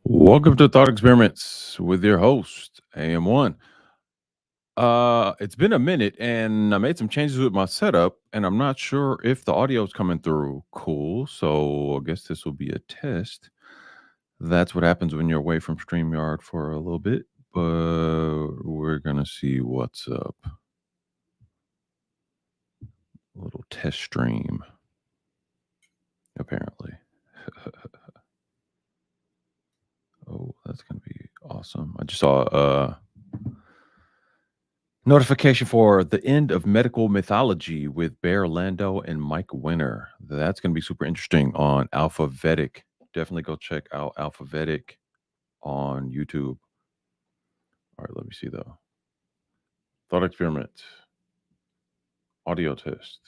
Welcome to Thought Experiments with your host, AM1. It's been a minute and I made some changes with my setup, and I'm not sure if the audio is coming through cool. So I guess this will be a test. That's what happens when you're away from StreamYard for a little bit, but we're gonna see what's up. A little test stream, apparently. Oh, that's gonna be awesome. I just saw notification for the end of medical mythology with Bear Lando and Mike Winner. That's going to be super interesting on Alphavetic. Definitely go check out Alphavetic on YouTube. All right, let me see though. Thought experiment, audio test.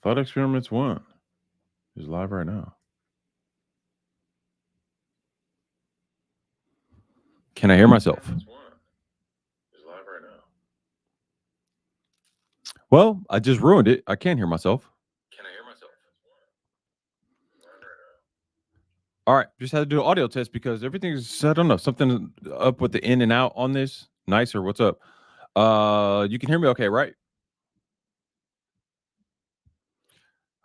Thought experiments 1 is live right now. Can I hear myself? Well, I just ruined it. I can't hear myself. All right, just had to do an audio test because everything's, I don't know, something up with the in and out on this. Nicer, what's up? You can hear me okay, right?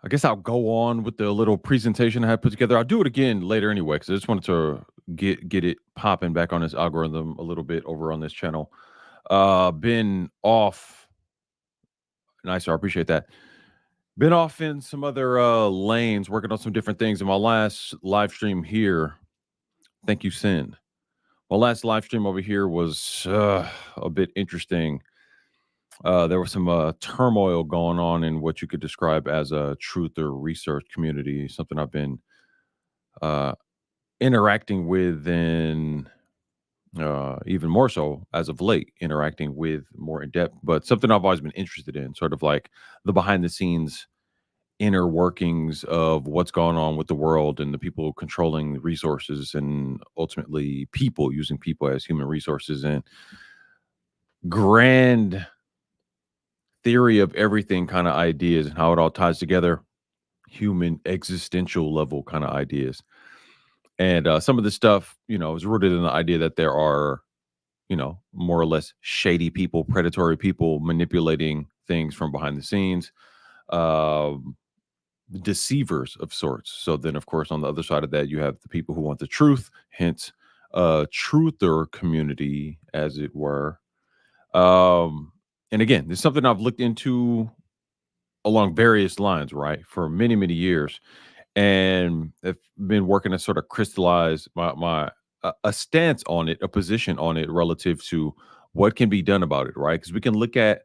I guess I'll go on with the little presentation I had put together. I'll do it again later anyway, because I just wanted to get it popping back on this algorithm a little bit over on this channel. Been off. Nicer, I appreciate that. Been off in some other lanes, working on some different things. In my last live stream here, thank you, Sin. My last live stream over here was a bit interesting. There was some turmoil going on in what you could describe as a truth or research community, something I've been uh, interacting with, and even more so as of late, interacting with more in depth, but something I've always been interested in, sort of like the behind the scenes inner workings of what's going on with the world and the people controlling the resources, and ultimately people using people as human resources, and grand theory of everything kind of ideas and how it all ties together, human existential level kind of ideas. And some of the stuff, is rooted in the idea that there are, more or less shady people, predatory people manipulating things from behind the scenes, um, deceivers of sorts. So then, of course, on the other side of that, you have the people who want the truth, hence, truther community, as it were. Um, and again, this is something I've looked into along various lines, right, for many, many years, and have been working to sort of crystallize my a stance on it, a position on it relative to what can be done about it, right? Because we can look at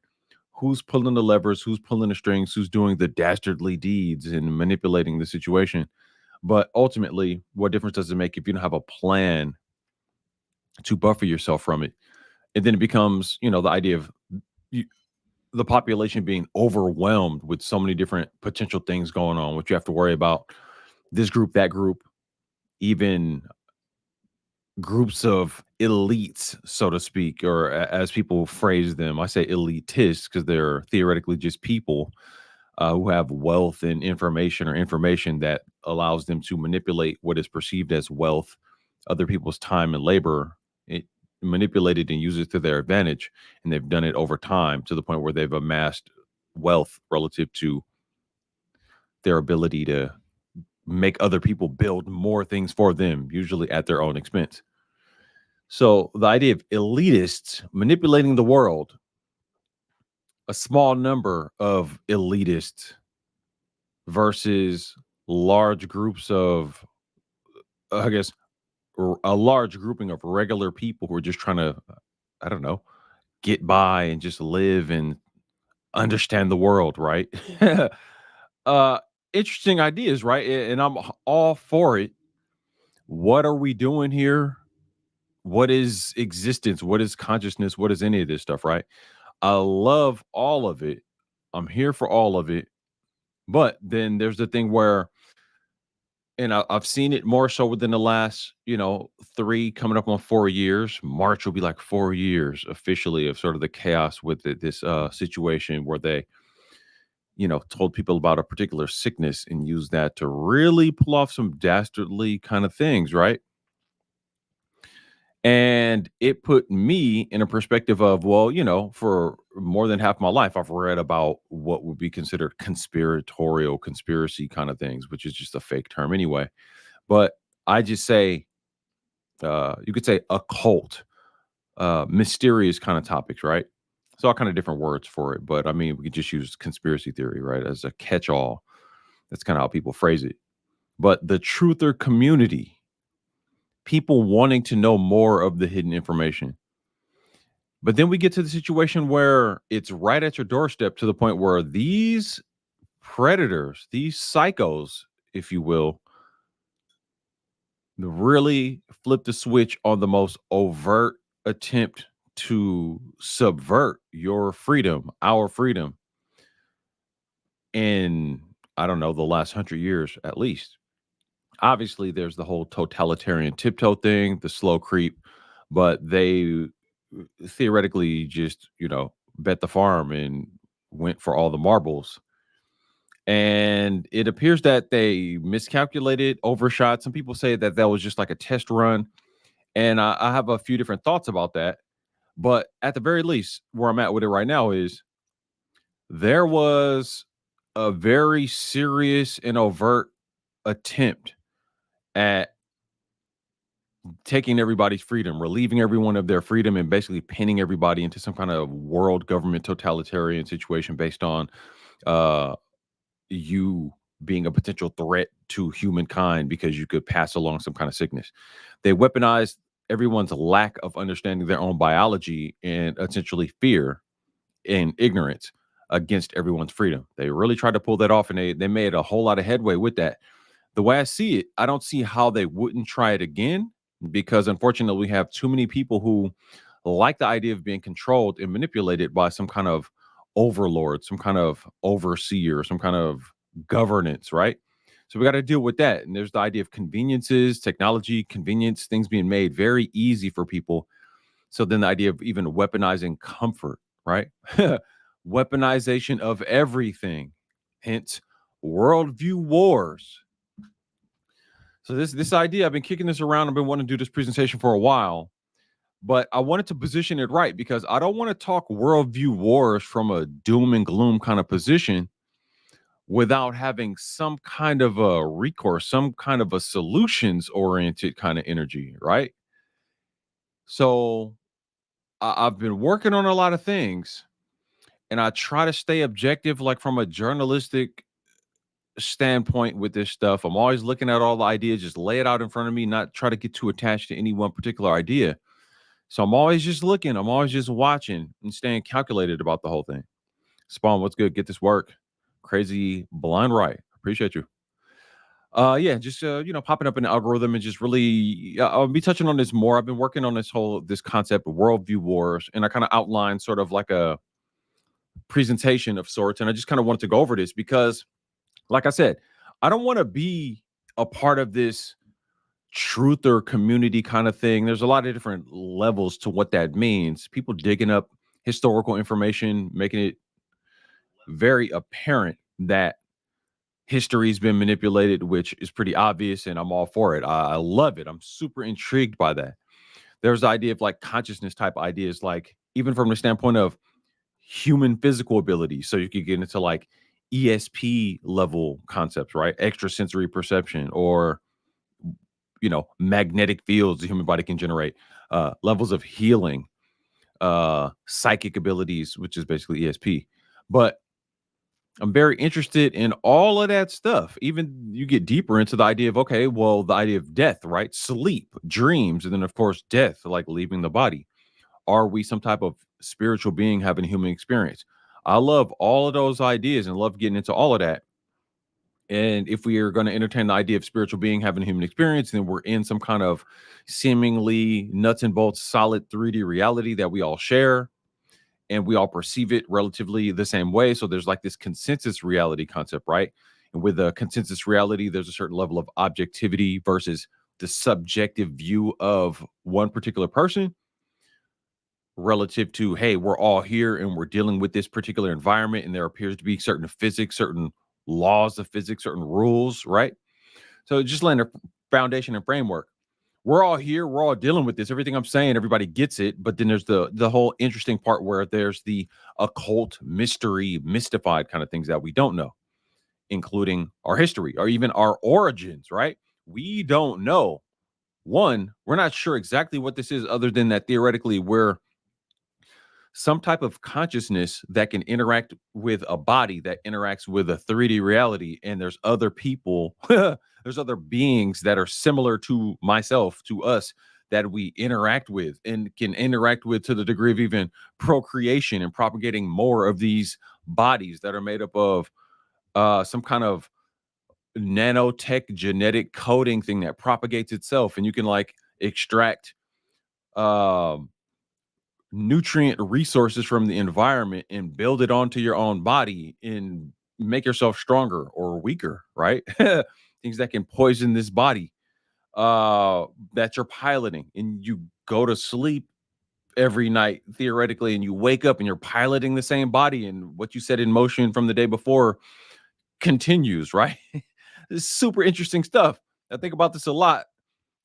who's pulling the levers, who's pulling the strings, who's doing the dastardly deeds and manipulating the situation. But ultimately, what difference does it make if you don't have a plan to buffer yourself from it? And then it becomes, the idea of you, the population being overwhelmed with so many different potential things going on, what you have to worry about, this group, that group, even groups of elites, so to speak, or as people phrase them, I say elitists because they're theoretically just people who have wealth and information, or information that allows them to manipulate what is perceived as wealth, other people's time and labor, it, manipulate it and use it to their advantage. And they've done it over time to the point where they've amassed wealth relative to their ability to make other people build more things for them, usually at their own expense. So the idea of elitists manipulating the world, a small number of elitists versus large groups of, I guess, a large grouping of regular people who are just trying to, I don't know, get by and just live and understand the world, right? uh, Interesting ideas, right? And I'm all for it. What are we doing here? What is existence? What is consciousness? What is any of this stuff, right? I love all of it. I'm here for all of it. But then there's the thing where, and I've seen it more so within the last, 3 coming up on 4 years. March will be like 4 years officially of sort of the chaos with this situation where they told people about a particular sickness and used that to really pull off some dastardly kind of things, right? And it put me in a perspective of, well, for more than half my life, I've read about what would be considered conspiratorial, conspiracy kind of things, which is just a fake term anyway. But I just say, you could say occult, mysterious kind of topics, right? So all kind of different words for it. But I mean, we could just use conspiracy theory, right, as a catch all. That's kind of how people phrase it. But the truther community, people wanting to know more of the hidden information. But then we get to the situation where it's right at your doorstep, to the point where these predators, these psychos, if you will, really flip the switch on the most overt attempt to subvert your freedom, our freedom, in, I don't know, the last 100 years at least. Obviously, there's the whole totalitarian tiptoe thing, the slow creep, but they theoretically just, bet the farm and went for all the marbles. And it appears that they miscalculated, overshot. Some people say that that was just like a test run. And I have a few different thoughts about that. But at the very least, where I'm at with it right now is there was a very serious and overt attempt at taking everybody's freedom, relieving everyone of their freedom, and basically pinning everybody into some kind of world government totalitarian situation based on uh, you being a potential threat to humankind because you could pass along some kind of sickness. They weaponized everyone's lack of understanding their own biology and essentially fear and ignorance against everyone's freedom. They really tried to pull that off, and they made a whole lot of headway with that. The way I see it, I don't see how they wouldn't try it again, because unfortunately we have too many people who like the idea of being controlled and manipulated by some kind of overlord, some kind of overseer, some kind of governance, right? So we got to deal with that. And there's the idea of conveniences, technology, convenience, things being made very easy for people. So then the idea of even weaponizing comfort, right? Weaponization of everything. Hence, worldview wars. So this idea, I've been kicking this around. I've been wanting to do this presentation for a while, but I wanted to position it right because I don't want to talk worldview wars from a doom and gloom kind of position without having some kind of a recourse, some kind of a solutions oriented kind of energy, right? So I've been working on a lot of things, and I try to stay objective, like from a journalistic standpoint with this stuff. I'm always looking at all the ideas, just lay it out in front of me, not try to get too attached to any one particular idea. So I'm always just looking, I'm always just watching and staying calculated about the whole thing. Spawn, what's good? Get this work. Crazy blind right. Appreciate you. Yeah, just popping up in the algorithm and just really I'll be touching on this more. I've been working on this concept of worldview wars, and I kind of outlined sort of like a presentation of sorts. And I just kind of wanted to go over this because, like I said, I don't want to be a part of this truth or community kind of thing. There's a lot of different levels to what that means. People digging up historical information, making it very apparent that history's been manipulated, which is pretty obvious, and I'm all for it. I love it. I'm super intrigued by that. There's the idea of like consciousness type ideas, like even from the standpoint of human physical ability. So you could get into like ESP level concepts, right? Extrasensory perception, or magnetic fields the human body can generate, levels of healing, psychic abilities, which is basically ESP. But I'm very interested in all of that stuff. Even you get deeper into the idea of, okay, well, the idea of death, right? Sleep, dreams, and then of course death, like leaving the body. Are we some type of spiritual being having a human experience? I love all of those ideas and love getting into all of that. And if we are going to entertain the idea of spiritual being having a human experience, then we're in some kind of seemingly nuts and bolts solid 3D reality that we all share, and we all perceive it relatively the same way. So there's like this consensus reality concept, right? And with a consensus reality, there's a certain level of objectivity versus the subjective view of one particular person. relative to, hey, we're all here and we're dealing with this particular environment, and there appears to be certain physics, certain laws of physics, certain rules, right? So just laying a foundation and framework. We're all here, we're all dealing with this. Everything I'm saying, everybody gets it. But then there's the whole interesting part where there's the occult, mystery, mystified kind of things that we don't know, including our history or even our origins, right? We don't know. One, we're not sure exactly what this is, other than that theoretically we're some type of consciousness that can interact with a body that interacts with a 3D reality. And there's other people, there's other beings that are similar to myself, to us, that we interact with and can interact with to the degree of even procreation and propagating more of these bodies that are made up of some kind of nanotech genetic coding thing that propagates itself. And you can like extract um nutrient resources from the environment and build it onto your own body and make yourself stronger or weaker, right? Things that can poison this body that you're piloting, and you go to sleep every night theoretically, and you wake up and you're piloting the same body, and what you set in motion from the day before continues, right? This is super interesting stuff. I think about this a lot,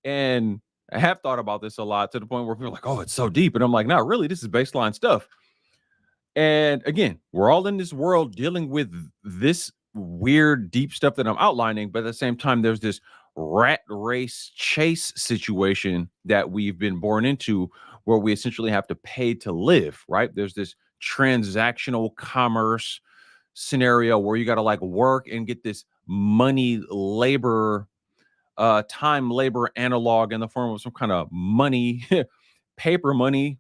and I have thought about this a lot to the point where people are like, oh, it's so deep. And I'm like, not really. This is baseline stuff. And again, we're all in this world dealing with this weird, deep stuff that I'm outlining. But at the same time, there's this rat race chase situation that we've been born into where we essentially have to pay to live, right? There's this transactional commerce scenario where you got to like work and get this money, labor, time labor analog in the form of some kind of money, paper money,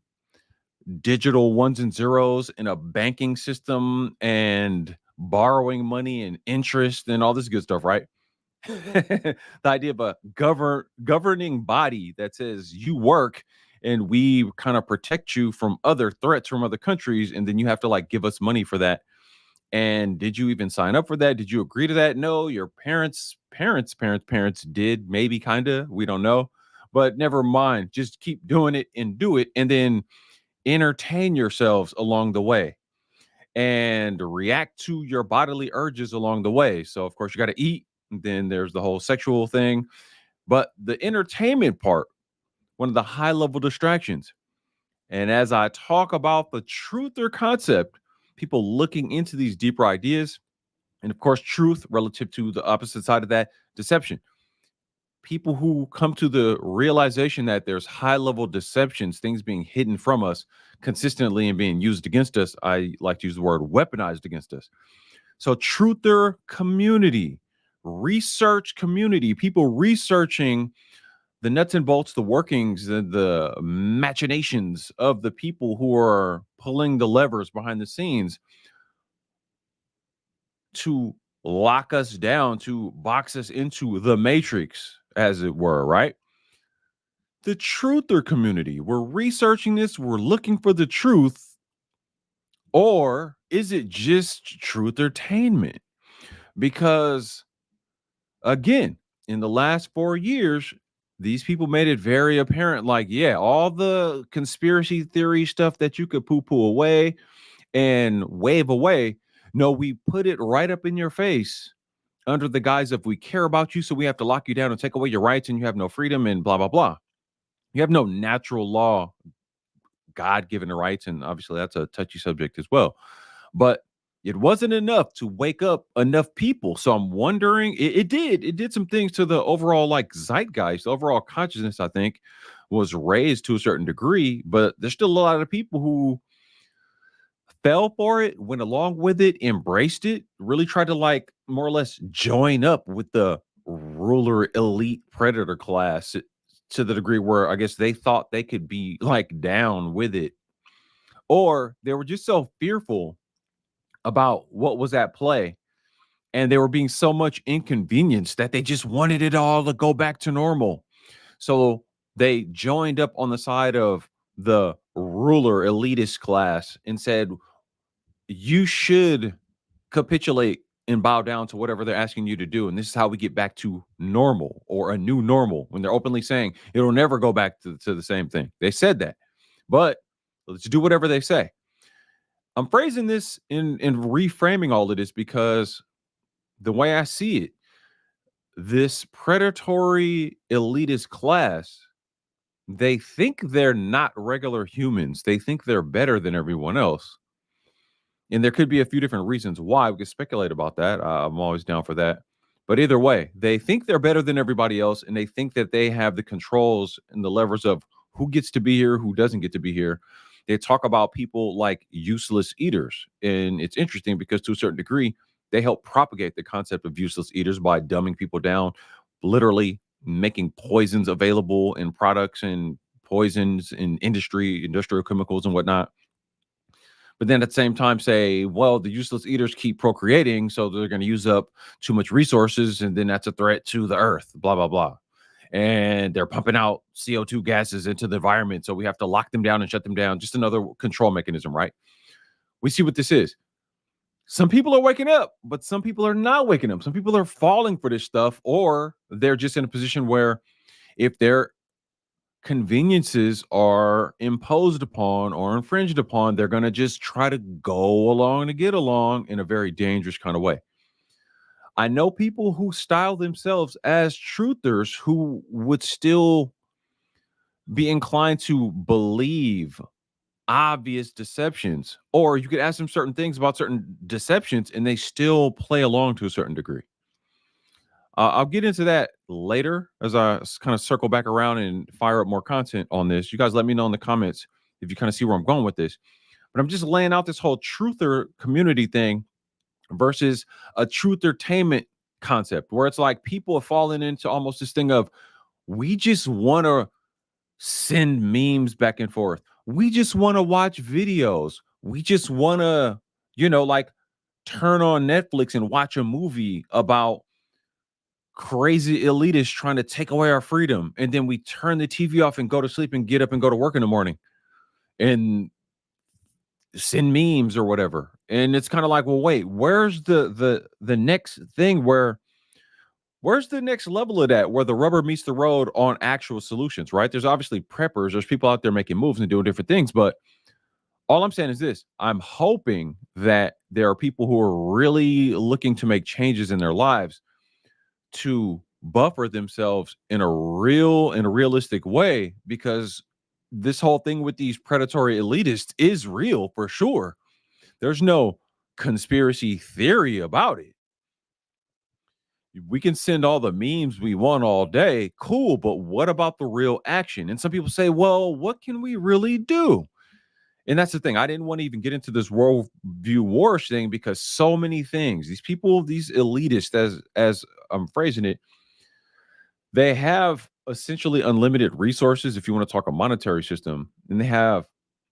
digital ones and zeros in a banking system, and borrowing money and interest and all this good stuff, right? The idea of a governing body that says you work and we kind of protect you from other threats from other countries, and then you have to like give us money for that. And did you even sign up for that? Did you agree to that? No, your parents did, maybe, kind of. We don't know. But never mind. Just keep doing it and do it. And then entertain yourselves along the way and react to your bodily urges along the way. So, of course, you got to eat. And then there's the whole sexual thing. But the entertainment part, one of the high level distractions. And as I talk about the truther concept, people looking into these deeper ideas, and of course, truth relative to the opposite side of that, deception. People who come to the realization that there's high level deceptions, things being hidden from us consistently and being used against us. I like to use the word weaponized against us. So, truther community, research community, people researching the nuts and bolts, the workings, the machinations of the people who are pulling the levers behind the scenes to lock us down, to box us into the matrix, as it were, right? The truther community, we're researching this, we're looking for the truth, or is it just truthertainment? Because again, in the last 4 years, these people made it very apparent, like, yeah, all the conspiracy theory stuff that you could poo-poo away and wave away, no, we put it right up in your face under the guise of we care about you, so we have to lock you down and take away your rights, and you have no freedom and blah, blah, blah. You have no natural law, God-given rights, and obviously that's a touchy subject as well. But it wasn't enough to wake up enough people. So I'm wondering, it did some things to the overall like zeitgeist, the overall consciousness, I think, was raised to a certain degree, but there's still a lot of people who fell for it, went along with it, embraced it, really tried to like more or less join up with the ruler elite predator class to the degree where I guess they thought they could be like down with it, or they were just so fearful about what was at play, and they were being so much inconvenienced that they just wanted it all to go back to normal. So they joined up on the side of the ruler elitist class and said, you should capitulate and bow down to whatever they're asking you to do. And this is how we get back to normal, or a new normal, when they're openly saying it'll never go back to the same thing. They said that. But Let's do whatever they say. I'm phrasing this in reframing all of this because the way I see it, this predatory elitist class, they think they're not regular humans. They think they're better than everyone else. And there could be a few different reasons why. We could speculate about that. I'm always down for that. But either way, they think they're better than everybody else, and they think that they have the controls and the levers of who gets to be here, who doesn't get to be here. They talk about people like useless eaters. And it's interesting because to a certain degree, they help propagate the concept of useless eaters by dumbing people down, literally making poisons available in products and poisons in industry, industrial chemicals and whatnot. But then at the same time say, well, the useless eaters keep procreating, so they're going to use up too much resources, and then that's a threat to the earth, blah, blah, blah. And they're pumping out CO2 gases into the environment, so we have to lock them down and shut them down. Just another control mechanism, right? We see what this is. Some people are waking up, but some people are not waking up. Some people are falling for this stuff, or they're just in a position where if they're conveniences are imposed upon or infringed upon, they're going to just try to go along to get along in a very dangerous kind of way. I know people who style themselves as truthers who would still be inclined to believe obvious deceptions, or you could ask them certain things about certain deceptions and they still play along to a certain degree. I'll get into that later as I kind of circle back around and fire up more content on this. You guys let me know in the comments if you kind of see where I'm going with this. But I'm just laying out this whole truther community thing versus a truther tainment concept where it's like people are falling into almost this thing of we just want to send memes back and forth. We just want to watch videos. We just want to, like turn on Netflix and watch a movie about crazy elitists trying to take away our freedom, and then we turn the TV off and go to sleep and get up and go to work in the morning and send memes or whatever. And it's kind of like, well, wait, where's the next thing? Where's the next level of that where the rubber meets the road on actual solutions, right? There's obviously preppers, there's people out there making moves and doing different things, but all I'm saying is this: I'm hoping that there are people who are really looking to make changes in their lives to buffer themselves in a realistic way, because this whole thing with these predatory elitists is real for sure. There's no conspiracy theory about it. We can send all the memes we want all day, cool, but what about the real action? And some people say, well, what can we really do? And that's the thing. I didn't want to even get into this worldview wars thing because so many things, these people, these elitists, as I'm phrasing it, they have essentially unlimited resources if you want to talk a monetary system, and they have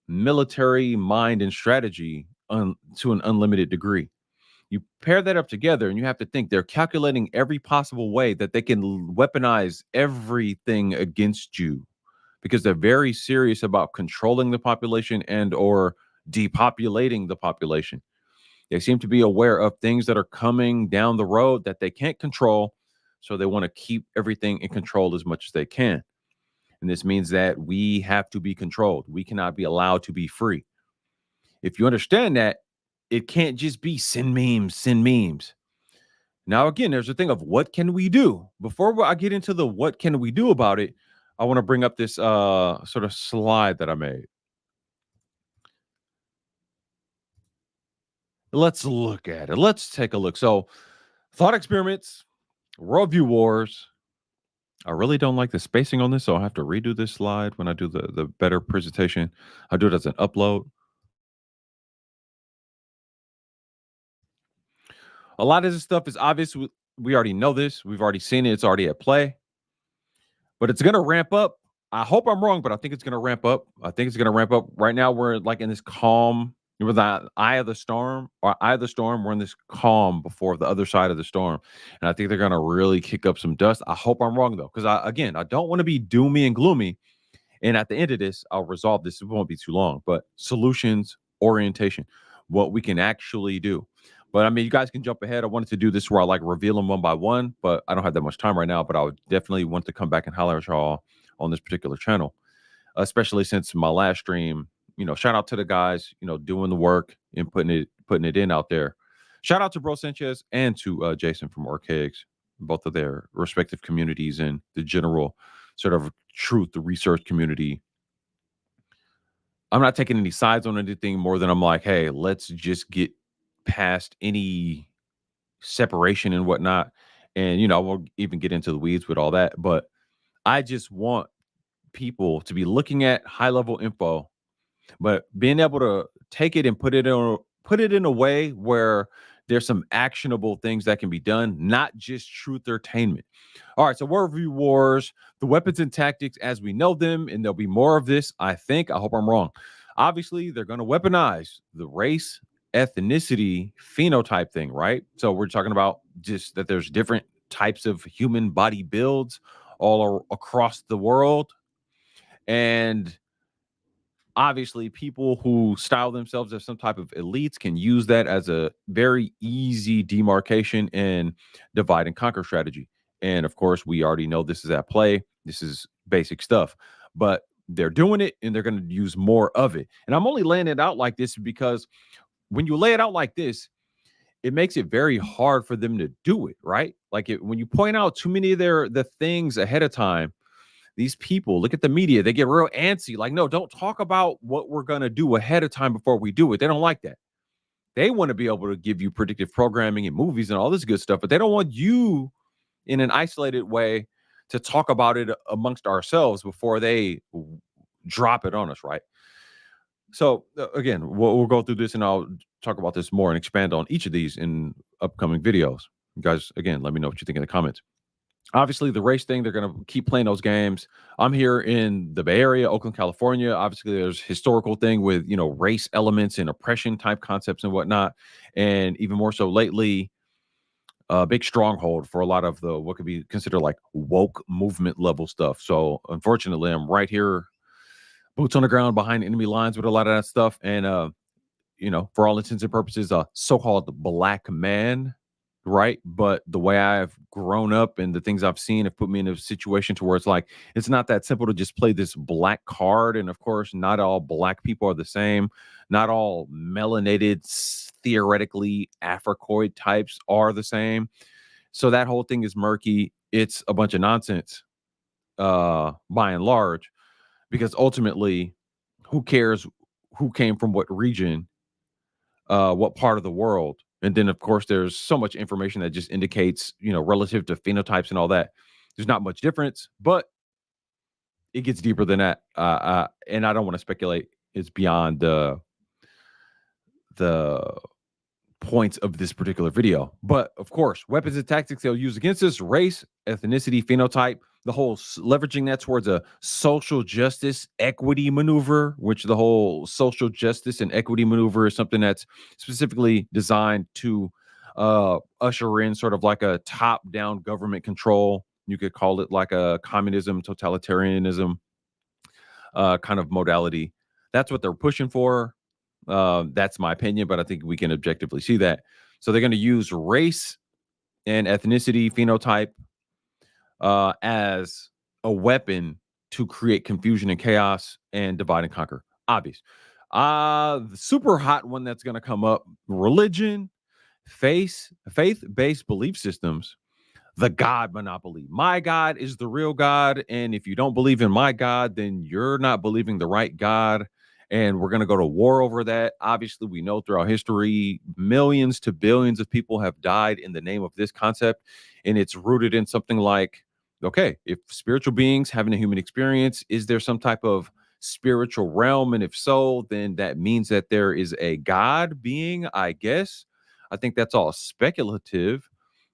military mind and strategy to an unlimited degree. You pair that up together and you have to think they're calculating every possible way that they can weaponize everything against you, because they're very serious about controlling the population and or depopulating the population. They seem to be aware of things that are coming down the road that they can't control, so they want to keep everything in control as much as they can. And this means that we have to be controlled. We cannot be allowed to be free. If you understand that, it can't just be send memes, send memes. Now, again, there's a thing of what can we do? Before I get into the what can we do about it, I want to bring up this sort of slide that I made. Let's look at it. Let's take a look. So, thought experiments, worldview wars. I really don't like the spacing on this, so I'll have to redo this slide when I do the better presentation. I'll do it as an upload. A lot of this stuff is obvious. We already know this. We've already seen it. It's already at play. But it's going to ramp up. I hope I'm wrong, but I think it's going to ramp up. I think it's going to ramp up. Right now, we're like in this calm, with the eye of the storm, or eye of the storm. We're in this calm before the other side of the storm. And I think they're going to really kick up some dust. I hope I'm wrong, though, because I don't want to be doomy and gloomy. And at the end of this, I'll resolve this. It won't be too long, but solutions orientation, what we can actually do. But I mean, you guys can jump ahead. I wanted to do this where I like reveal them one by one, but I don't have that much time right now. But I would definitely want to come back and holler at y'all on this particular channel, especially since my last stream, shout out to the guys, doing the work and putting it in out there. Shout out to Bro Sanchez and to Jason from Archaics, both of their respective communities and the general sort of truth, the research community. I'm not taking any sides on anything more than I'm like, hey, let's just get past any separation and whatnot. And, I won't even get into the weeds with all that, but I just want people to be looking at high level info, but being able to take it and put it in a way where there's some actionable things that can be done, not just truth entertainment. All right, so Worldview Wars, the weapons and tactics as we know them, and there'll be more of this, I think. I hope I'm wrong. Obviously, they're going to weaponize the race, ethnicity, phenotype thing, right? So we're talking about just that there's different types of human body builds across the world. And obviously people who style themselves as some type of elites can use that as a very easy demarcation and divide and conquer strategy. And of course, we already know this is at play. This is basic stuff, but they're doing it and they're going to use more of it. And I'm only laying it out like this because when you lay it out like this, it makes it very hard for them to do it, right? Like when you point out too many of the things ahead of time, these people, look at the media, they get real antsy. Like, no, don't talk about what we're going to do ahead of time before we do it. They don't like that. They want to be able to give you predictive programming and movies and all this good stuff, but they don't want you in an isolated way to talk about it amongst ourselves before they drop it on us, right? So again, we'll go through this and I'll talk about this more and expand on each of these in upcoming videos. You guys, again, let me know what you think in the comments. Obviously, the race thing, they're going to keep playing those games. I'm here in the Bay Area, Oakland, California. Obviously, there's historical thing with, race elements and oppression type concepts and whatnot. And even more so lately, a big stronghold for a lot of the what could be considered like woke movement level stuff. So unfortunately, I'm right here, boots on the ground behind enemy lines with a lot of that stuff. And, for all intents and purposes, a so-called black man, right? But the way I've grown up and the things I've seen have put me in a situation to where it's like it's not that simple to just play this black card. And of course, not all black people are the same. Not all melanated, theoretically Africoid types are the same. So that whole thing is murky. It's a bunch of nonsense, by and large, because ultimately, who cares who came from what region, what part of the world? And then, of course, there's so much information that just indicates, relative to phenotypes and all that. There's not much difference, but it gets deeper than that. And I don't want to speculate. It's beyond the points of this particular video. But of course, weapons and tactics they'll use against us: race, ethnicity, phenotype, the whole leveraging that towards a social justice equity maneuver, which the whole social justice and equity maneuver is something that's specifically designed to usher in sort of like a top-down government control. You could call it like a communism, totalitarianism kind of modality. That's what they're pushing for. That's my opinion, but I think we can objectively see that. So they're going to use race and ethnicity, phenotype, as a weapon to create confusion and chaos and divide and conquer. Obvious. The super hot one that's going to come up: religion, faith-based belief systems, the God monopoly. My God is the real God. And if you don't believe in my God, then you're not believing the right God. And we're going to go to war over that. Obviously, we know throughout history, millions to billions of people have died in the name of this concept. And it's rooted in something like, okay, if spiritual beings having a human experience, is there some type of spiritual realm? And if so, then that means that there is a God being, I guess. I think that's all speculative.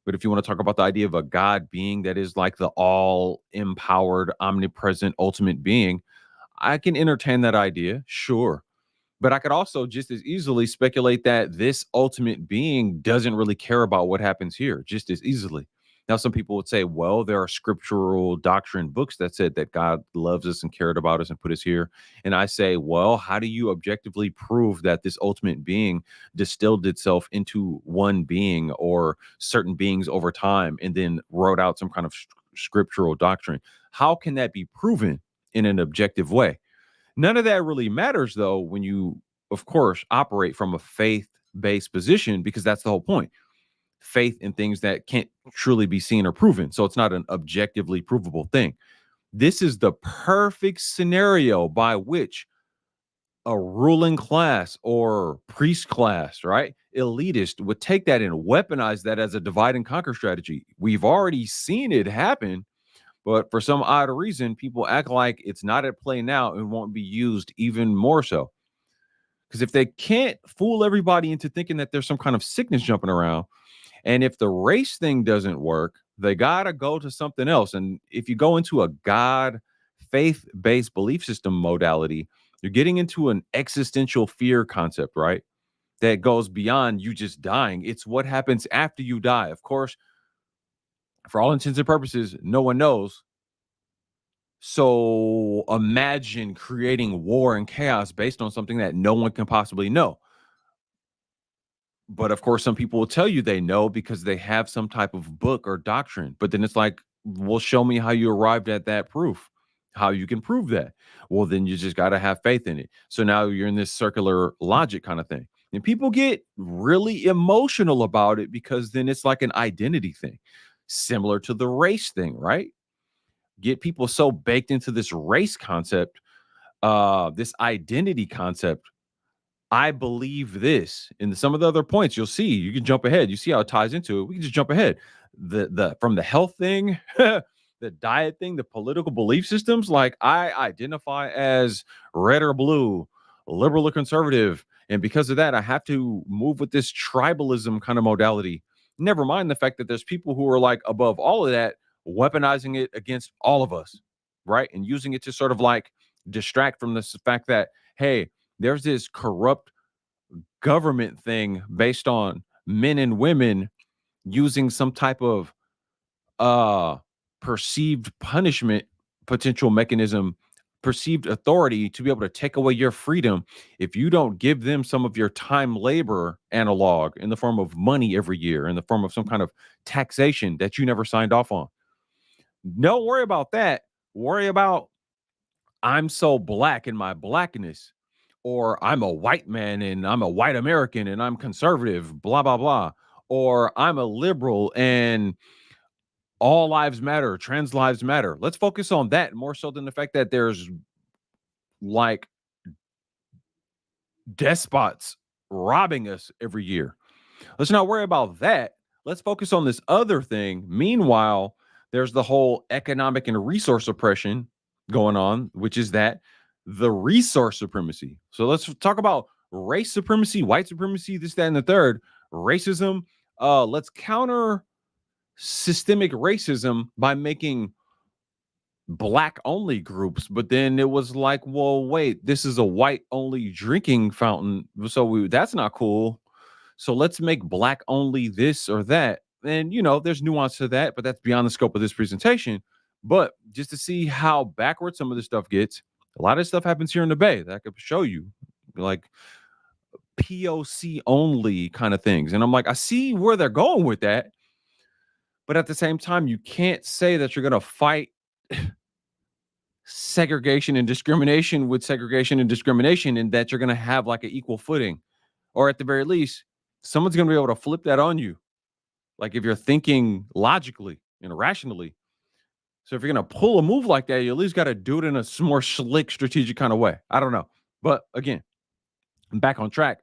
But if you want to talk about the idea of a God being that is like the all empowered, omnipresent, ultimate being, I can entertain that idea, sure. But I could also just as easily speculate that this ultimate being doesn't really care about what happens here, just as easily. Now, some people would say, well, there are scriptural doctrine books that said that God loves us and cared about us and put us here. And I say, well, how do you objectively prove that this ultimate being distilled itself into one being or certain beings over time and then wrote out some kind of scriptural doctrine? How can that be proven in an objective way? None of that really matters though when you, of course, operate from a faith-based position, because that's the whole point. Faith in things that can't truly be seen or proven. So it's not an objectively provable thing. This is the perfect scenario by which a ruling class or priest class, right? Elitist would take that and weaponize that as a divide and conquer strategy. We've already seen it happen, but for some odd reason, people act like it's not at play now and won't be used even more so. Because if they can't fool everybody into thinking that there's some kind of sickness jumping around, and if the race thing doesn't work, they got to go to something else. And if you go into a God, faith based belief system modality, you're getting into an existential fear concept, right? That goes beyond you just dying. It's what happens after you die. Of course, for all intents and purposes, no one knows. So imagine creating war and chaos based on something that no one can possibly know. But of course, some people will tell you they know because they have some type of book or doctrine. But then it's like, well, show me how you arrived at that proof, how you can prove that. Well, then you just got to have faith in it. So now you're in this circular logic kind of thing. And people get really emotional about it because then it's like an identity thing, similar to the race thing, right? Get people so baked into this race concept, this identity concept. I believe this. And some of the other points you'll see, you can jump ahead. You see how it ties into it. We can just jump ahead. The from the health thing, the diet thing, the political belief systems. Like I identify as red or blue, liberal or conservative, and because of that, I have to move with this tribalism kind of modality. Never mind the fact that there's people who are like above all of that, weaponizing it against all of us, right? And using it to sort of like distract from this fact that, hey, there's this corrupt government thing based on men and women using some type of uh perceived punishment potential mechanism, perceived authority to be able to take away your freedom if you don't give them some of your time labor analog in the form of money every year, in the form of some kind of taxation that you never signed off on. Don't worry about that. Worry about, I'm so black in my blackness, or I'm a white man and I'm a white American and I'm conservative, blah, blah, blah. Or I'm a liberal and all lives matter, trans lives matter. Let's focus on that more so than the fact that there's like despots robbing us every year. Let's not worry about that. Let's focus on this other thing. Meanwhile, there's the whole economic and resource oppression going on, which is that the resource supremacy. So let's talk about race supremacy, white supremacy, this, that, and the third. Racism. Let's counter systemic racism by making black only groups, but then it was like, well, wait, this is a white only drinking fountain, so that's not cool. So let's make black only this or that. And there's nuance to that, but that's beyond the scope of this presentation. But just to see how backward some of this stuff gets, a lot of stuff happens here in the Bay that I could show you, like POC only kind of things. And I'm like, I see where they're going with that, but at the same time, you can't say that you're gonna fight segregation and discrimination with segregation and discrimination, and that you're going to have like an equal footing, or at the very least someone's going to be able to flip that on you, like if you're thinking logically and rationally. So if you're going to pull a move like that, you at least got to do it in a more slick strategic kind of way. I don't know, but again, I'm back on track.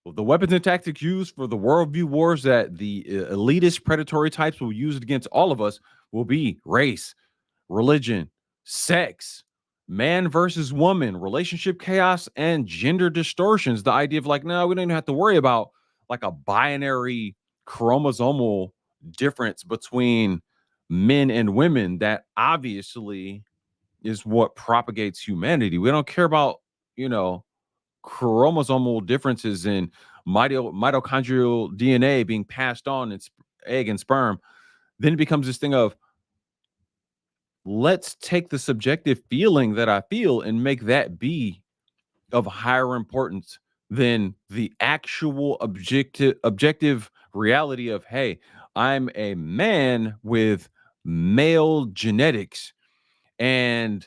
The weapons and tactics used for the worldview wars that the elitist predatory types will use against all of us will be race, religion, sex, man versus woman, relationship chaos, and gender distortions. The idea of like, no, we don't even have to worry about like a binary chromosomal difference between men and women. That obviously is what propagates humanity. We don't care about, chromosomal differences in mitochondrial DNA being passed on in egg and sperm. Then it becomes this thing of, let's take the subjective feeling that I feel and make that be of higher importance than the actual objective reality of, hey, I'm a man with male genetics, and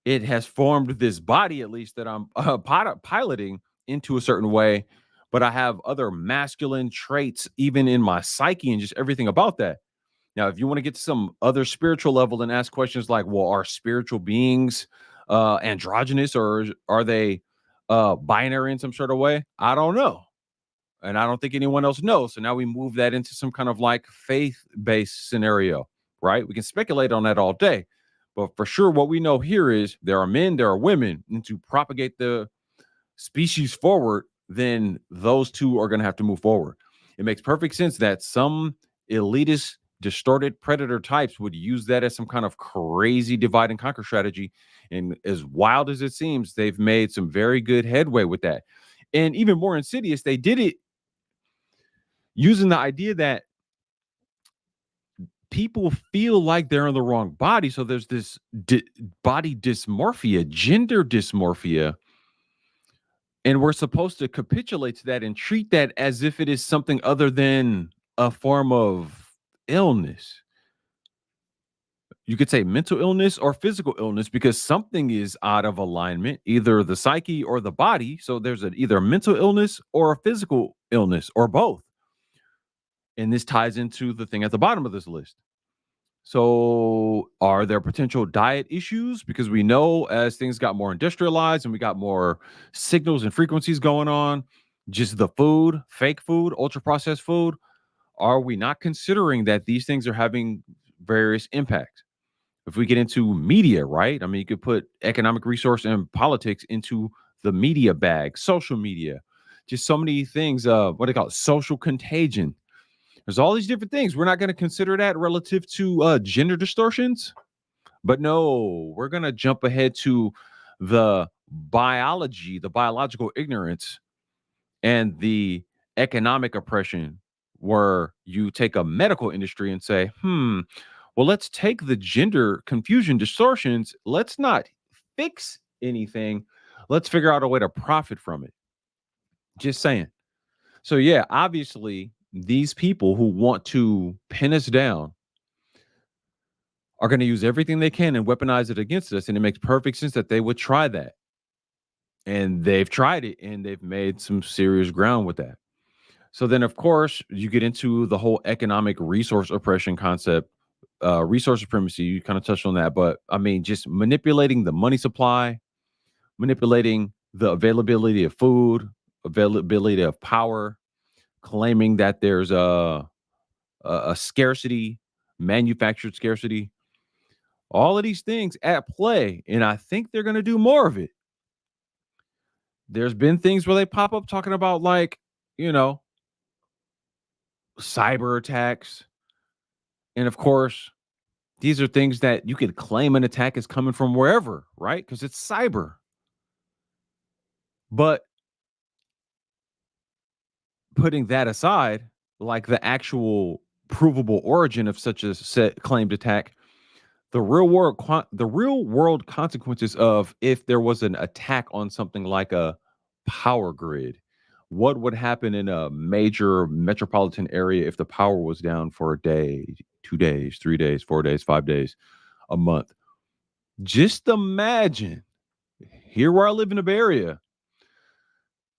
it has formed this body, at least that I'm piloting into a certain way, but I have other masculine traits even in my psyche and just everything about that. Now, if you want to get to some other spiritual level and ask questions like, well, are spiritual beings androgynous, or are they binary in some sort of way? I don't know. And I don't think anyone else knows. So now we move that into some kind of like faith-based scenario, right? We can speculate on that all day. But for sure, what we know here is there are men, there are women, and to propagate the species forward, then those two are going to have to move forward. It makes perfect sense that some elitist, distorted predator types would use that as some kind of crazy divide and conquer strategy. And as wild as it seems, they've made some very good headway with that. And even more insidious, they did it using the idea that people feel like they're in the wrong body. So there's this body dysmorphia, gender dysmorphia, and we're supposed to capitulate to that and treat that as if it is something other than a form of illness. You could say mental illness or physical illness because something is out of alignment, either the psyche or the body. So there's either a mental illness or a physical illness or both. And this ties into the thing at the bottom of this list. So, are there potential diet issues? Because we know as things got more industrialized and we got more signals and frequencies going on, just the food, fake food, ultra processed food, are we not considering that these things are having various impacts? If we get into media, right? I mean, you could put economic resource and politics into the media bag, social media, just so many things. What do they call it? Social contagion. There's all these different things. We're not going to consider that relative to gender distortions, but no, we're going to jump ahead to the biology, the biological ignorance, and the economic oppression, where you take a medical industry and say, well, let's take the gender confusion distortions. Let's not fix anything. Let's figure out a way to profit from it. Just saying. So, yeah, obviously, these people who want to pin us down are going to use everything they can and weaponize it against us. And it makes perfect sense that they would try that. And they've tried it and they've made some serious ground with that. So then, of course, you get into the whole economic resource oppression concept, resource supremacy. You kind of touched on that. But I mean, just manipulating the money supply, manipulating the availability of food, availability of power, claiming that there's a scarcity, manufactured scarcity, all of these things at play. And I think they're going to do more of it. There's been things where they pop up talking about, like, you know, cyber attacks. And of course, these are things that you could claim an attack is coming from wherever, right? Because it's cyber. But putting that aside, like the actual provable origin of such a set claimed attack, the real world consequences of if there was an attack on something like a power grid, what would happen in a major metropolitan area if the power was down for a day, 2 days, 3 days, 4 days, 5 days, a month? Just imagine, here where I live in the Bay Area,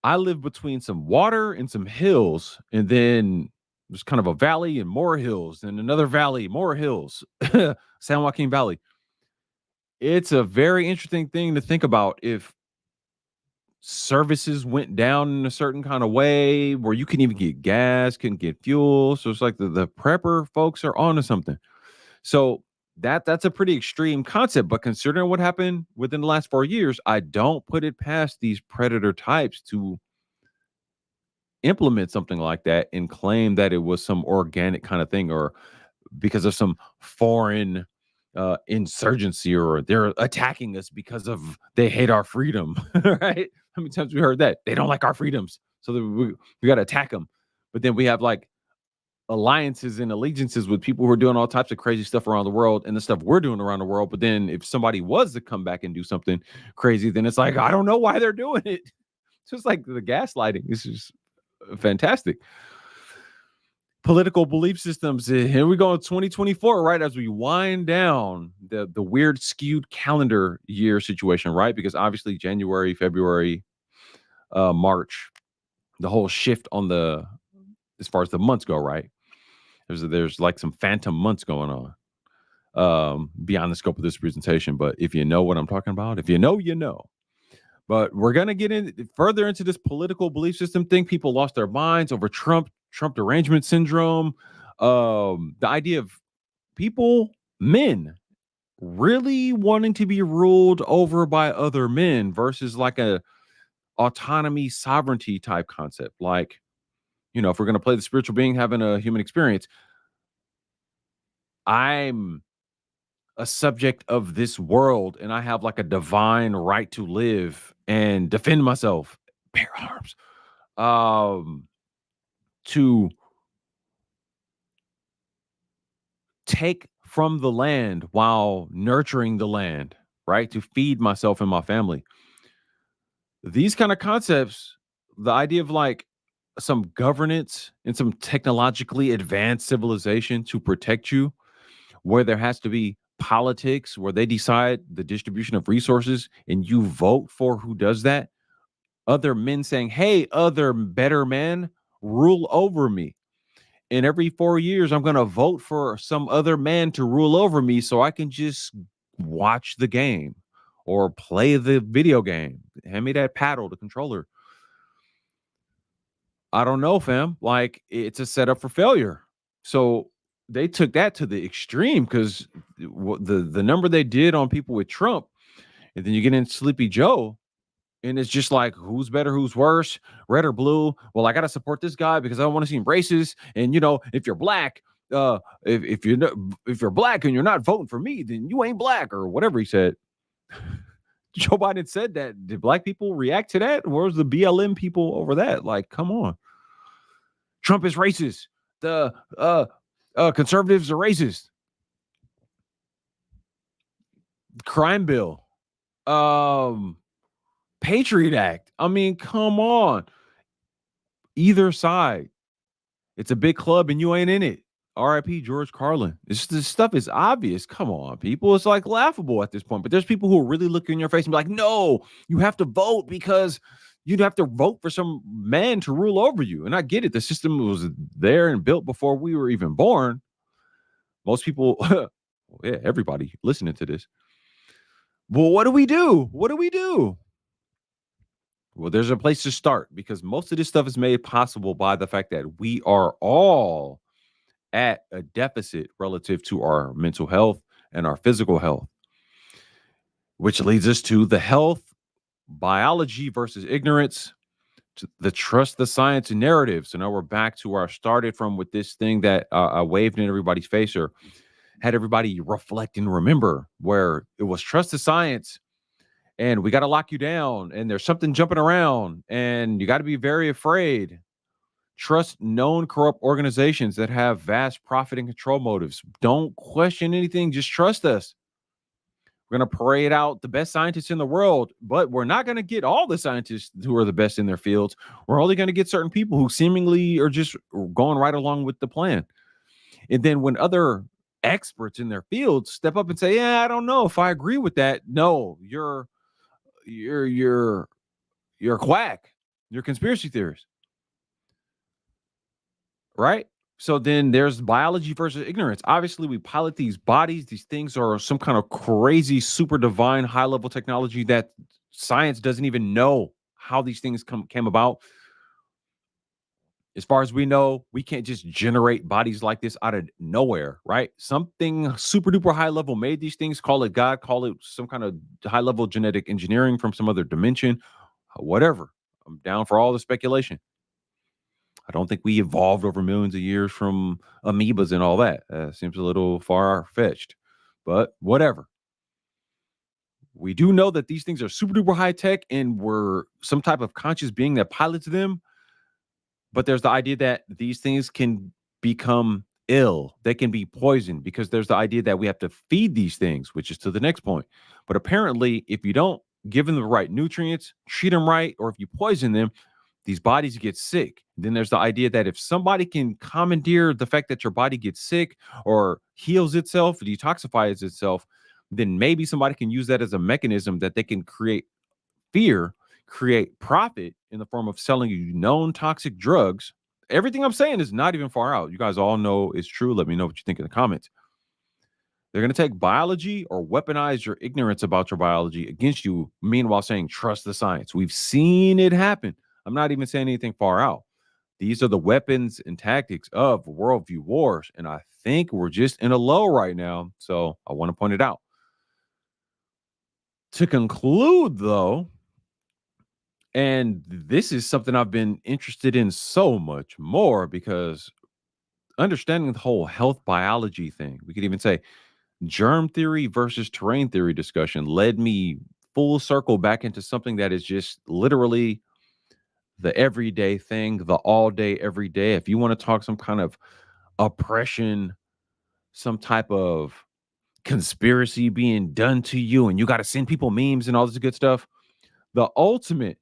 I live between some water and some hills, and then there's kind of a valley and more hills, and another valley, more hills. San Joaquin Valley. It's a very interesting thing to think about if services went down in a certain kind of way where you couldn't even get gas, couldn't get fuel. So it's like the prepper folks are onto something. So that's a pretty extreme concept. But considering what happened within the last 4 years, I don't put it past these predator types to implement something like that and claim that it was some organic kind of thing, or because of some foreign insurgency, or they're attacking us because of they hate our freedom. Right? How many times we heard that? They don't like our freedoms, so we got to attack them. But then we have like alliances and allegiances with people who are doing all types of crazy stuff around the world and the stuff we're doing around the world. But then if somebody was to come back and do something crazy, then it's like, I don't know why they're doing it. It's just like the gaslighting. This is fantastic. political belief systems. Here we go in 2024, right? As we wind down the weird skewed calendar year situation, right? Because obviously January, February, March, the whole shift on the as far as the months go, right? There's like some phantom months going on beyond the scope of this presentation. But if you know what I'm talking about, if you know, you know. But we're gonna get in further into this political belief system thing. People lost their minds over Trump derangement syndrome. The idea of people, men, really wanting to be ruled over by other men versus like a autonomy, sovereignty type concept. Like, if we're gonna play the spiritual being having a human experience, I'm a subject of this world and I have like a divine right to live and defend myself, bear arms, to take from the land while nurturing the land, right? To feed myself and my family. These kind of concepts, the idea of like some governance and some technologically advanced civilization to protect you, where there has to be politics, where they decide the distribution of resources and you vote for who does that. Other men saying, hey, other better men, rule over me. And every 4 years, I'm going to vote for some other man to rule over me so I can just watch the game or play the video game. Hand me that paddle, the controller. I don't know, fam. Like, it's a setup for failure. So they took that to the extreme because the number they did on people with Trump, and then you get in Sleepy Joe, and it's just like, who's better, who's worse, red or blue? Well, I got to support this guy because I don't want to see him racist. And if you're black, if you're black and you're not voting for me, then you ain't black or whatever he said. Joe Biden said that. Did black people react to that? Where's the BLM people over that? Like, come on. Trump is racist. The conservatives are racist. Crime bill. Patriot Act. I mean, come on. Either side. It's a big club and you ain't in it. RIP George Carlin. This stuff is obvious. Come on, people. It's like laughable at this point. But there's people who really look in your face and be like, no, you have to vote because you'd have to vote for some man to rule over you. And I get it. The system was there and built before we were even born. Most people, yeah, everybody listening to this. Well, what do we do? What do we do? Well, there's a place to start because most of this stuff is made possible by the fact that we are all at a deficit relative to our mental health and our physical health, which leads us to the health, biology versus ignorance, to the trust the science narrative. So now we're back to where I started from with this thing that I waved in everybody's face or had everybody reflect and remember, where it was trust the science and we got to lock you down and there's something jumping around and you got to be very afraid. Trust known corrupt organizations that have vast profit and control motives. Don't question anything. Just trust us. We're going to parade out the best scientists in the world, but we're not going to get all the scientists who are the best in their fields. We're only going to get certain people who seemingly are just going right along with the plan. And then when other experts in their field step up and say, yeah, I don't know if I agree with that. No, you're a quack. You're a conspiracy theorist. Right? So then there's biology versus ignorance. Obviously, we pilot these bodies. These things are some kind of crazy, super divine, high level technology that science doesn't even know how these things came about. As far as we know, we can't just generate bodies like this out of nowhere, right? Something super duper high level made these things. Call it God, call it some kind of high level genetic engineering from some other dimension, whatever. I'm down for all the speculation. I don't think we evolved over millions of years from amoebas and all that. Seems a little far-fetched, but whatever. We do know that these things are super duper high tech and we're some type of conscious being that pilots them. But there's the idea that these things can become ill. They can be poisoned because there's the idea that we have to feed these things, which is to the next point. But apparently, if you don't give them the right nutrients, treat them right, or if you poison them, these bodies get sick. Then there's the idea that if somebody can commandeer the fact that your body gets sick or heals itself, detoxifies itself, then maybe somebody can use that as a mechanism that they can create fear, create profit in the form of selling you known toxic drugs. Everything I'm saying is not even far out. You guys all know it's true. Let me know what you think in the comments. They're going to take biology or weaponize your ignorance about your biology against you, meanwhile saying, trust the science. We've seen it happen. I'm not even saying anything far out. These are the weapons and tactics of worldview wars. And I think we're just in a low right now. So I want to point it out. To conclude, though, and this is something I've been interested in so much more because understanding the whole health biology thing, we could even say germ theory versus terrain theory discussion led me full circle back into something that is just literally the everyday thing, the all day, every day. If you want to talk some kind of oppression, some type of conspiracy being done to you, and you got to send people memes and all this good stuff, the ultimate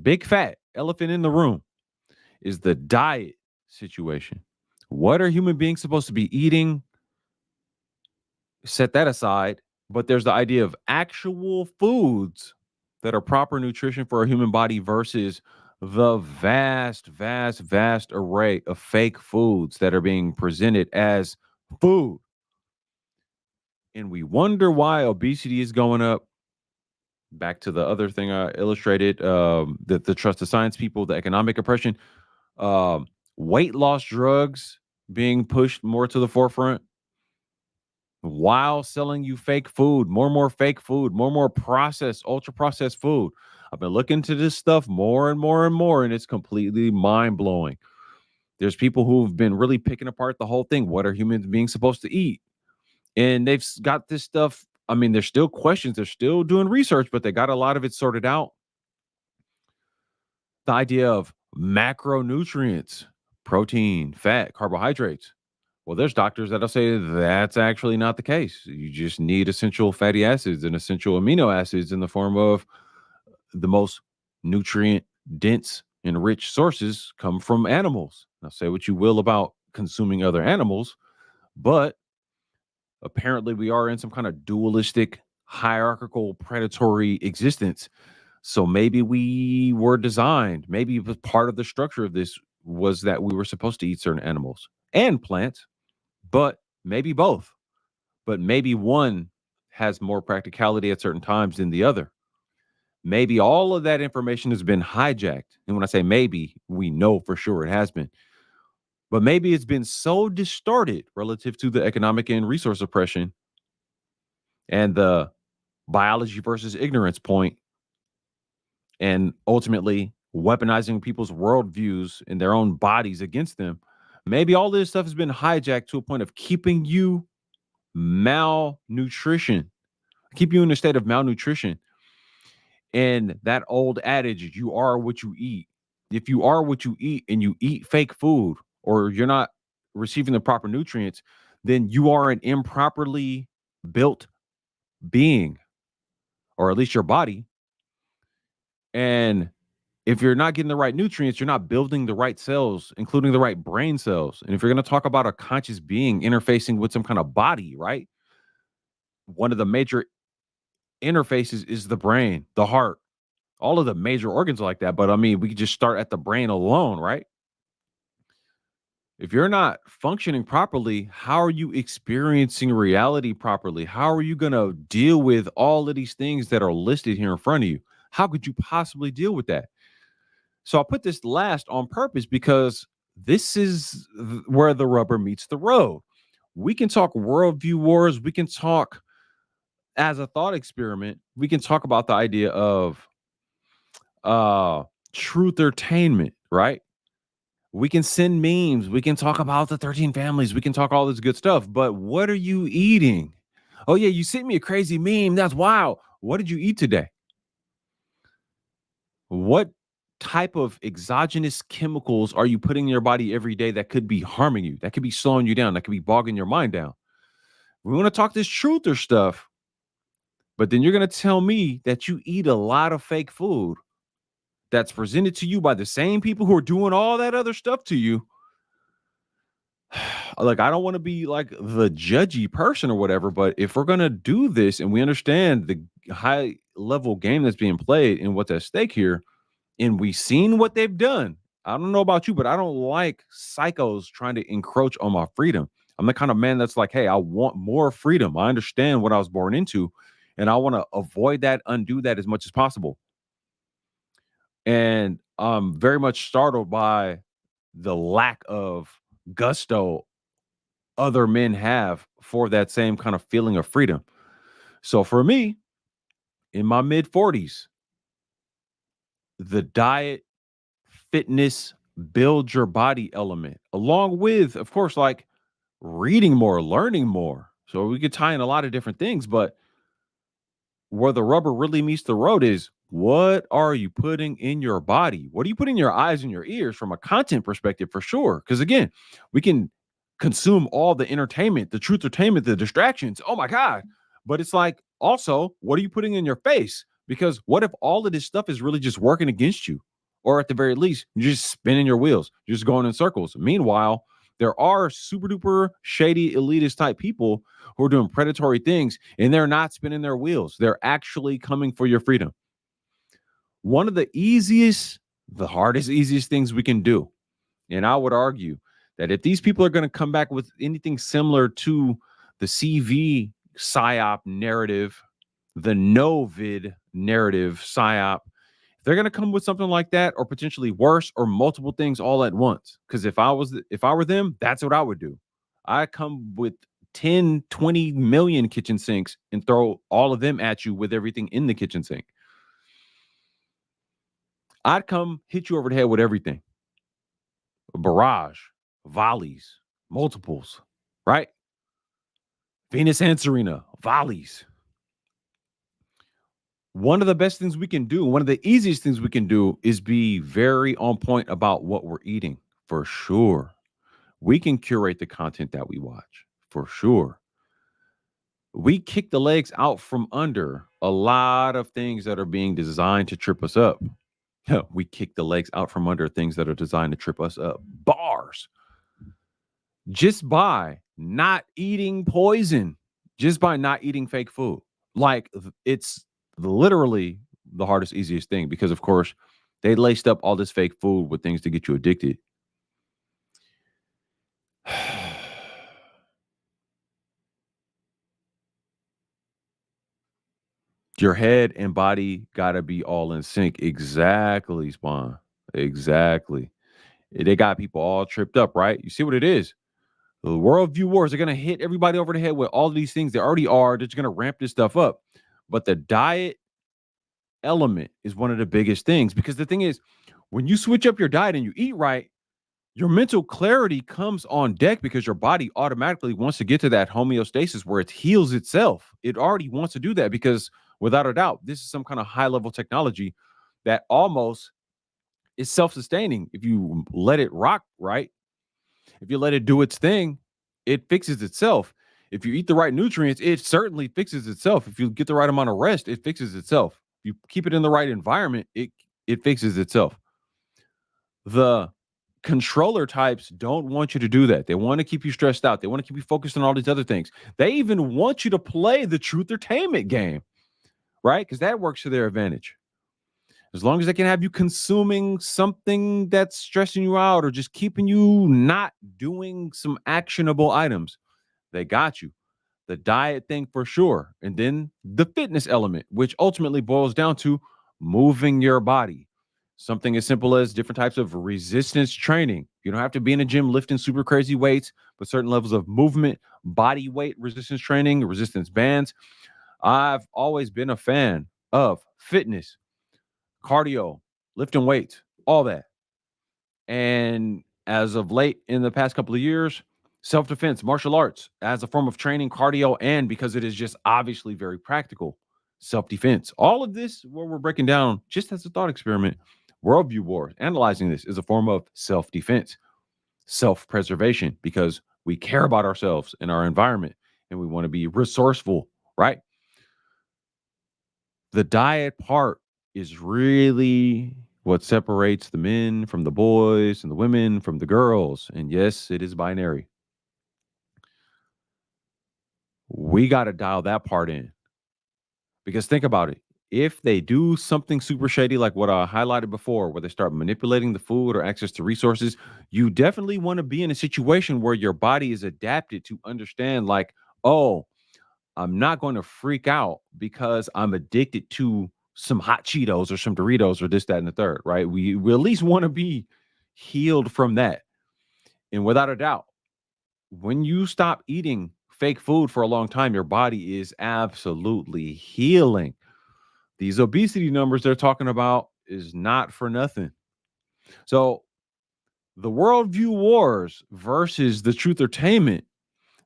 big fat elephant in the room is the diet situation. What are human beings supposed to be eating? Set that aside. But there's the idea of actual foods that are proper nutrition for a human body versus the vast array of fake foods that are being presented as food. And we wonder why obesity is going up. Back to the other thing I illustrated, the trust the science people, the economic oppression, um, weight loss drugs being pushed more to the forefront while selling you fake food, more and more fake food, more and more processed, ultra processed food. I've been looking into this stuff more and more and more, and it's completely mind blowing. There's people who've been really picking apart the whole thing. What are humans being supposed to eat? And they've got this stuff. I mean, there's still questions. They're still doing research, but they got a lot of it sorted out. The idea of macronutrients, protein, fat, carbohydrates. Well, there's doctors that'll say that's actually not the case. You just need essential fatty acids and essential amino acids in the form of the most nutrient dense and rich sources come from animals. Now, say what you will about consuming other animals, but apparently we are in some kind of dualistic, hierarchical, predatory existence. So maybe we were designed, maybe it was part of the structure of this was that we were supposed to eat certain animals and plants, but maybe both. But maybe one has more practicality at certain times than the other. Maybe all of that information has been hijacked. And when I say maybe, we know for sure it has been. But maybe it's been so distorted relative to the economic and resource oppression and the biology versus ignorance point, and ultimately weaponizing people's worldviews and their own bodies against them. Maybe all this stuff has been hijacked to a point of keeping you malnutrition, keep you in a state of malnutrition. And that old adage, you are what you eat. If you are what you eat and you eat fake food or you're not receiving the proper nutrients, then you are an improperly built being, or at least your body. And if you're not getting the right nutrients, you're not building the right cells, including the right brain cells. And if you're going to talk about a conscious being interfacing with some kind of body, right? One of the major interfaces is the brain, the heart, all of the major organs like that. But I mean, we could just start at the brain alone, right? If you're not functioning properly, how are you experiencing reality properly? How are you going to deal with all of these things that are listed here in front of you? How could you possibly deal with that? So I put this last on purpose because this is where the rubber meets the road. We can talk worldview wars. We can talk as a thought experiment. We can talk about the idea of uh truth entertainment, right? We can send memes. We can talk about the 13 families. We can talk all this good stuff. But what are you eating? Oh, yeah, you sent me a crazy meme. That's wild. What did you eat today? What type of exogenous chemicals are you putting in your body every day that could be harming you, that could be slowing you down, that could be bogging your mind down? We want to talk this truther stuff, but then you're going to tell me that you eat a lot of fake food that's presented to you by the same people who are doing all that other stuff to you, like, I don't want to be like the judgy person or whatever, but if we're going to do this and we understand the high level game that's being played and what's at stake here, and we've seen what they've done. I don't know about you, but I don't like psychos trying to encroach on my freedom. I'm the kind of man that's like, hey, I want more freedom. I understand what I was born into, and I want to avoid that, undo that as much as possible. And I'm very much startled by the lack of gusto other men have for that same kind of feeling of freedom. So for me, in my mid 40s, the diet, fitness, build your body element, along with, of course, like reading more, learning more. So we could tie in a lot of different things, but where the rubber really meets the road is, what are you putting in your body? What are you putting in your eyes and your ears from a content perspective for sure? Because again, we can consume all the entertainment, the truth entertainment, the distractions. Oh my God. But it's like, also, what are you putting in your face? Because what if all of this stuff is really just working against you? Or at the very least, you're just spinning your wheels, you're just going in circles. Meanwhile, there are super duper shady elitist type people who are doing predatory things, and they're not spinning their wheels. They're actually coming for your freedom. One of the easiest, the hardest, easiest things we can do, and I would argue that if these people are going to come back with anything similar to the CV psyop narrative, the no-vid narrative psyop, they're going to come with something like that, or potentially worse, or multiple things all at once. Because if I were them, that's what I would do. I come with 10, 20 million kitchen sinks and throw all of them at you with everything in the kitchen sink. I'd come hit you over the head with everything. A barrage, volleys, multiples, right? Venus and Serena, volleys. One of the best things we can do, one of the easiest things we can do, is be very on point about what we're eating, for sure. We can curate the content that we watch, for sure. We kick the legs out from under a lot of things that are being designed to trip us up. We kick the legs out from under things that are designed to trip us up. Bars. Just by not eating poison, just by not eating fake food. Like, it's literally the hardest, easiest thing, because, of course, they laced up all this fake food with things to get you addicted. Your head and body got to be all in sync. Exactly, Spawn. Exactly. They got people all tripped up, right? You see what it is? The worldview wars are going to hit everybody over the head with all of these things. They already are. They're just going to ramp this stuff up. But the diet element is one of the biggest things, because the thing is, when you switch up your diet and you eat right, your mental clarity comes on deck, because your body automatically wants to get to that homeostasis where it heals itself. It already wants to do that, because without a doubt, this is some kind of high level technology that almost is self-sustaining. If you let it rock right, if you let it do its thing, it fixes itself. If you eat the right nutrients, it certainly fixes itself. If you get the right amount of rest, it fixes itself. If you keep it in the right environment, it fixes itself. The controller types don't want you to do that. They want to keep you stressed out. They want to keep you focused on all these other things. They even want you to play the truth entertainment game, right? Because that works to their advantage. As long as they can have you consuming something that's stressing you out or just keeping you not doing some actionable items, they got you. The diet thing for sure. And then the fitness element, which ultimately boils down to moving your body. Something as simple as different types of resistance training. You don't have to be in a gym lifting super crazy weights, but certain levels of movement, body weight resistance training, resistance bands. I've always been a fan of fitness, cardio, lifting weights, all that. And as of late, in the past couple of years, self-defense, martial arts as a form of training, cardio, and because it is just obviously very practical, self-defense. All of this, what we're breaking down just as a thought experiment, worldview wars, analyzing this is a form of self-defense, self-preservation, because we care about ourselves and our environment, and we want to be resourceful, right? The diet part is really What separates the men from the boys and the women from the girls? And yes, it is binary. We got to dial that part in because think about it. If they do something super shady, like what I highlighted before, where they start manipulating the food or access to resources, you definitely want to be in a situation where your body is adapted to understand, like, oh, I'm not going to freak out because I'm addicted to some hot Cheetos or some Doritos or this, that, and the third, right? We at least want to be healed from that. And without a doubt, when you stop eating fake food for a long time, your body is absolutely healing. These obesity numbers they're talking about is not for nothing. So the worldview wars versus the truth entertainment.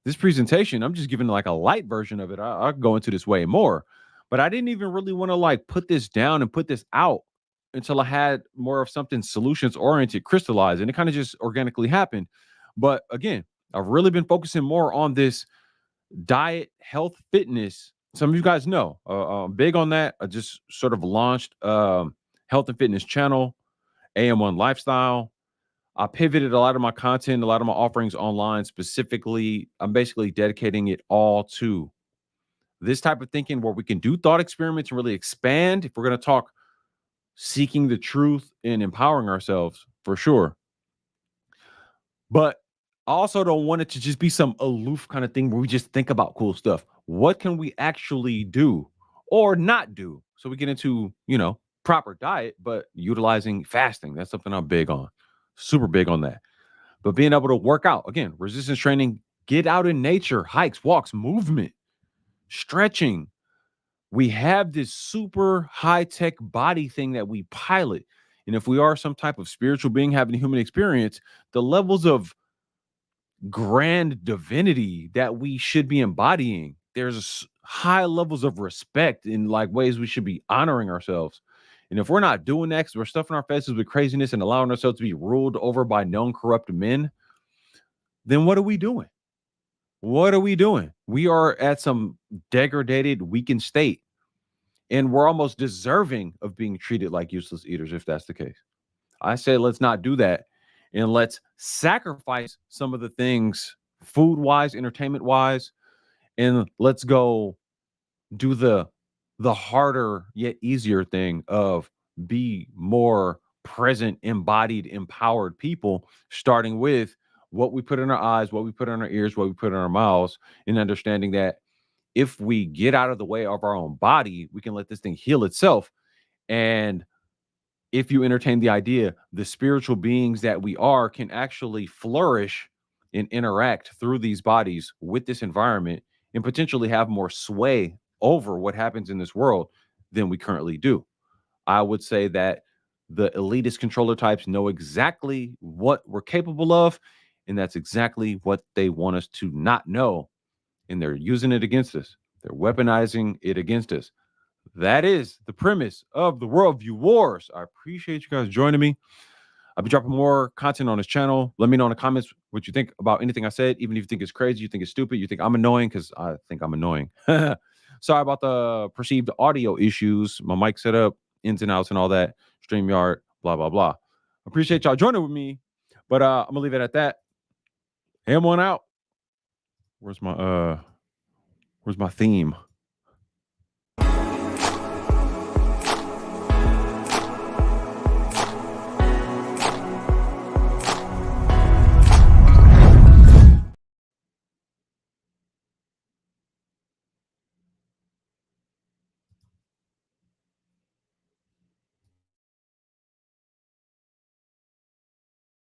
This presentation, I'm just giving like a light version of it. I'll go into this way more, but I didn't even really want to like put this down and put this out until I had more of something solutions oriented crystallized, and it kind of just organically happened. But again, I've really been focusing more on this diet, health, fitness. Some of you guys know I'm big on that. I just sort of launched health and fitness channel, AM1 lifestyle. I pivoted a lot of my content, a lot of my offerings online specifically. I'm basically dedicating it all to this type of thinking where we can do thought experiments and really expand. If we're going to talk seeking the truth and empowering ourselves, for sure. But I also don't want it to just be some aloof kind of thing where we just think about cool stuff. What can we actually do or not do? So we get into, proper diet, but utilizing fasting. That's something I'm big on. Super big on that. But being able to work out, again, resistance training, get out in nature, hikes, walks, movement, stretching. We have this super high tech body thing that we pilot. And if we are some type of spiritual being having a human experience, the levels of grand divinity that we should be embodying, there's high levels of respect in like ways we should be honoring ourselves. And if we're not doing that, because we're stuffing our faces with craziness and allowing ourselves to be ruled over by known corrupt men, then what are we doing? What are we doing? We are at some degraded, weakened state, and we're almost deserving of being treated like useless eaters if that's the case. I say let's not do that, and let's sacrifice some of the things food wise, entertainment wise, and let's go do the harder yet easier thing of be more present, embodied, empowered people, starting with what we put in our eyes, what we put in our ears, what we put in our mouths, and understanding that if we get out of the way of our own body, we can let this thing heal itself. And if you entertain the idea, the spiritual beings that we are can actually flourish and interact through these bodies with this environment and potentially have more sway over what happens in this world than we currently do. I would say that the elitist controller types know exactly what we're capable of, and that's exactly what they want us to not know. And they're using it against us, they're weaponizing it against us. That is the premise of the Worldview Wars. I appreciate you guys joining me. I'll be dropping more content on this channel. Let me know in the comments what you think about anything I said, even if you think it's crazy, you think it's stupid, you think I'm annoying, because I think I'm annoying. Sorry about the perceived audio issues, my mic setup, ins and outs, and all that. StreamYard, blah, blah, blah. Appreciate y'all joining with me, but I'm gonna leave it at that. Ham one out. Where's my theme?